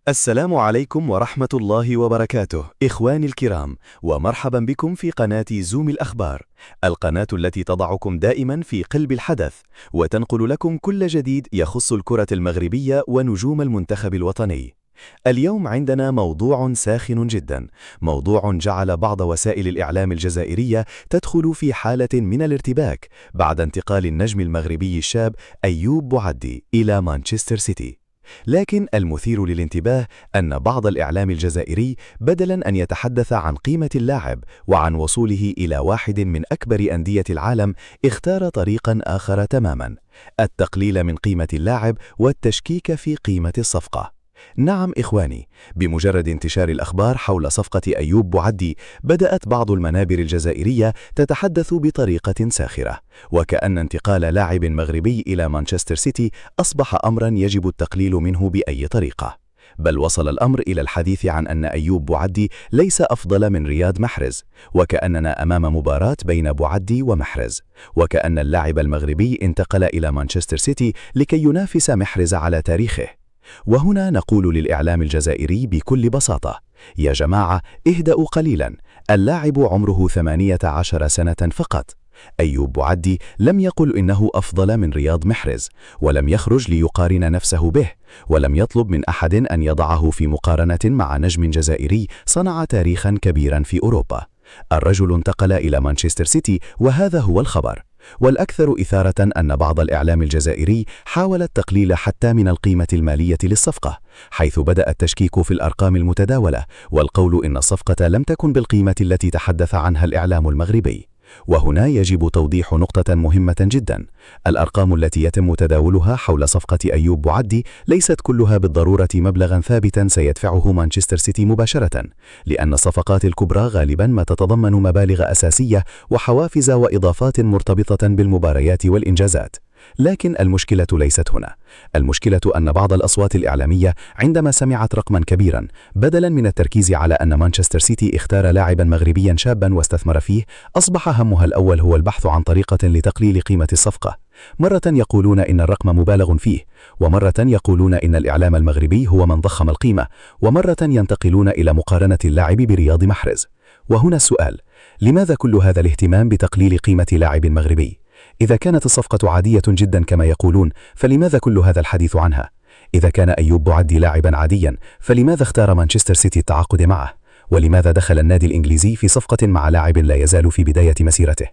السلام عليكم ورحمة الله وبركاته إخواني الكرام، ومرحبا بكم في قناة زوم الأخبار، القناة التي تضعكم دائما في قلب الحدث وتنقل لكم كل جديد يخص الكرة المغربية ونجوم المنتخب الوطني. اليوم عندنا موضوع ساخن جدا، موضوع جعل بعض وسائل الإعلام الجزائرية تدخل في حالة من الارتباك بعد انتقال النجم المغربي الشاب أيوب بوعدي إلى مانشستر سيتي. لكن المثير للانتباه أن بعض الإعلام الجزائري بدلاً أن يتحدث عن قيمة اللاعب وعن وصوله إلى واحد من أكبر أندية العالم، اختار طريقاً آخر تماماً: التقليل من قيمة اللاعب والتشكيك في قيمة الصفقة. نعم إخواني، بمجرد انتشار الأخبار حول صفقة أيوب بوعدي بدأت بعض المنابر الجزائرية تتحدث بطريقة ساخرة، وكأن انتقال لاعب مغربي إلى مانشستر سيتي أصبح أمرا يجب التقليل منه بأي طريقة. بل وصل الأمر إلى الحديث عن أن أيوب بوعدي ليس أفضل من رياض محرز، وكأننا أمام مباراة بين بوعدي ومحرز، وكأن اللاعب المغربي انتقل إلى مانشستر سيتي لكي ينافس محرز على تاريخه. وهنا نقول للإعلام الجزائري بكل بساطة: يا جماعة اهدأوا قليلا، اللاعب عمره 18 سنة فقط. أيوب بوعدي لم يقل إنه أفضل من رياض محرز، ولم يخرج ليقارن نفسه به، ولم يطلب من أحد أن يضعه في مقارنة مع نجم جزائري صنع تاريخا كبيرا في أوروبا. الرجل انتقل إلى مانشستر سيتي وهذا هو الخبر. والأكثر إثارة أن بعض الإعلام الجزائري حاول التقليل حتى من القيمة المالية للصفقة، حيث بدأ التشكيك في الأرقام المتداولة والقول إن الصفقة لم تكن بالقيمة التي تحدث عنها الإعلام المغربي. وهنا يجب توضيح نقطة مهمة جدا: الأرقام التي يتم تداولها حول صفقة أيوب بوعدي ليست كلها بالضرورة مبلغا ثابتا سيدفعه مانشستر سيتي مباشرة، لأن الصفقات الكبرى غالبا ما تتضمن مبالغ أساسية وحوافز وإضافات مرتبطة بالمباريات والإنجازات. لكن المشكلة ليست هنا، المشكلة أن بعض الأصوات الإعلامية عندما سمعت رقما كبيرا، بدلا من التركيز على أن مانشستر سيتي اختار لاعبا مغربيا شابا واستثمر فيه، أصبح همها الأول هو البحث عن طريقة لتقليل قيمة الصفقة. مرة يقولون إن الرقم مبالغ فيه، ومرة يقولون إن الإعلام المغربي هو من ضخم القيمة، ومرة ينتقلون إلى مقارنة اللاعب برياض محرز. وهنا السؤال: لماذا كل هذا الاهتمام بتقليل قيمة لاعب مغربي؟ إذا كانت الصفقة عادية جدا كما يقولون، فلماذا كل هذا الحديث عنها؟ إذا كان أيوب بوعدي لاعبا عاديا، فلماذا اختار مانشستر سيتي التعاقد معه؟ ولماذا دخل النادي الإنجليزي في صفقة مع لاعب لا يزال في بداية مسيرته؟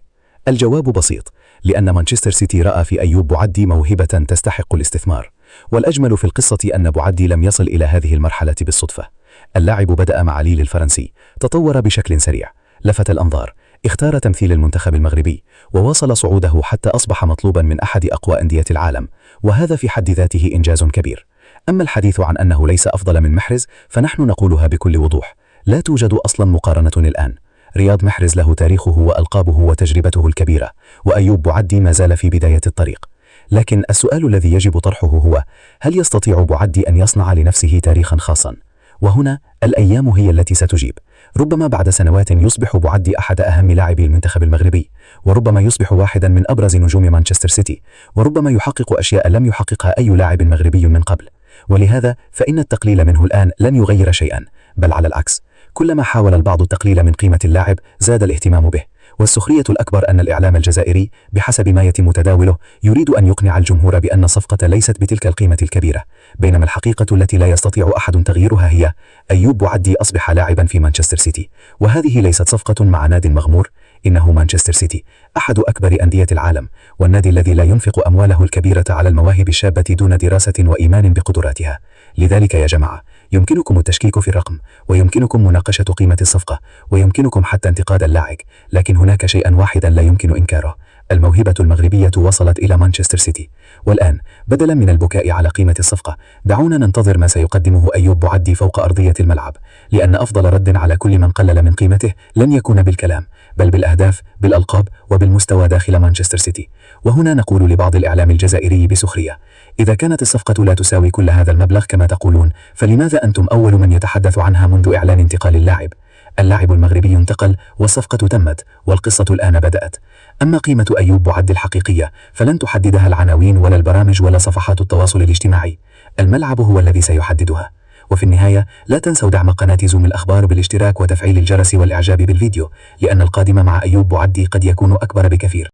الجواب بسيط: لأن مانشستر سيتي رأى في أيوب بوعدي موهبة تستحق الاستثمار. والأجمل في القصة أن بوعدي لم يصل إلى هذه المرحلة بالصدفة. اللاعب بدأ مع ليل الفرنسي، تطور بشكل سريع، لفت الأنظار، اختار تمثيل المنتخب المغربي، وواصل صعوده حتى أصبح مطلوبا من أحد أقوى أندية العالم، وهذا في حد ذاته إنجاز كبير. أما الحديث عن أنه ليس أفضل من محرز، فنحن نقولها بكل وضوح: لا توجد أصلا مقارنة الآن. رياض محرز له تاريخه وألقابه وتجربته الكبيرة، وأيوب بوعدي ما زال في بداية الطريق. لكن السؤال الذي يجب طرحه هو: هل يستطيع بوعدي أن يصنع لنفسه تاريخا خاصا؟ وهنا الأيام هي التي ستجيب. ربما بعد سنوات يصبح بوعدي أحد أهم لاعبي المنتخب المغربي، وربما يصبح واحدا من أبرز نجوم مانشستر سيتي، وربما يحقق أشياء لم يحققها أي لاعب مغربي من قبل. ولهذا فإن التقليل منه الآن لن يغير شيئا، بل على العكس، كلما حاول البعض التقليل من قيمة اللاعب زاد الاهتمام به. والسخرية الأكبر أن الإعلام الجزائري بحسب ما يتم تداوله يريد أن يقنع الجمهور بأن الصفقة ليست بتلك القيمة الكبيرة، بينما الحقيقة التي لا يستطيع أحد تغييرها هي: أيوب بوعدي أصبح لاعبا في مانشستر سيتي، وهذه ليست صفقة مع ناد مغمور، إنه مانشستر سيتي أحد أكبر أندية العالم، والنادي الذي لا ينفق أمواله الكبيرة على المواهب الشابة دون دراسة وإيمان بقدراتها. لذلك يا جماعة، يمكنكم التشكيك في الرقم، ويمكنكم مناقشة قيمة الصفقة، ويمكنكم حتى انتقاد اللاعب، لكن هناك شيئا واحدا لا يمكن إنكاره: الموهبة المغربية وصلت إلى مانشستر سيتي. والآن بدلا من البكاء على قيمة الصفقة، دعونا ننتظر ما سيقدمه أيوب بوعدي فوق أرضية الملعب، لأن أفضل رد على كل من قلل من قيمته لن يكون بالكلام، بل بالأهداف، بالألقاب، وبالمستوى داخل مانشستر سيتي. وهنا نقول لبعض الإعلام الجزائري بسخرية: إذا كانت الصفقة لا تساوي كل هذا المبلغ كما تقولون، فلماذا أنتم أول من يتحدث عنها منذ إعلان انتقال اللاعب؟ اللاعب المغربي انتقل والصفقة تمت، والقصة الآن بدأت. أما قيمة أيوب بوعدي الحقيقية فلن تحددها العناوين ولا البرامج ولا صفحات التواصل الاجتماعي، الملعب هو الذي سيحددها. وفي النهاية لا تنسوا دعم قناة زوم الأخبار بالاشتراك وتفعيل الجرس والإعجاب بالفيديو، لأن القادم مع أيوب بوعدي قد يكون أكبر بكثير.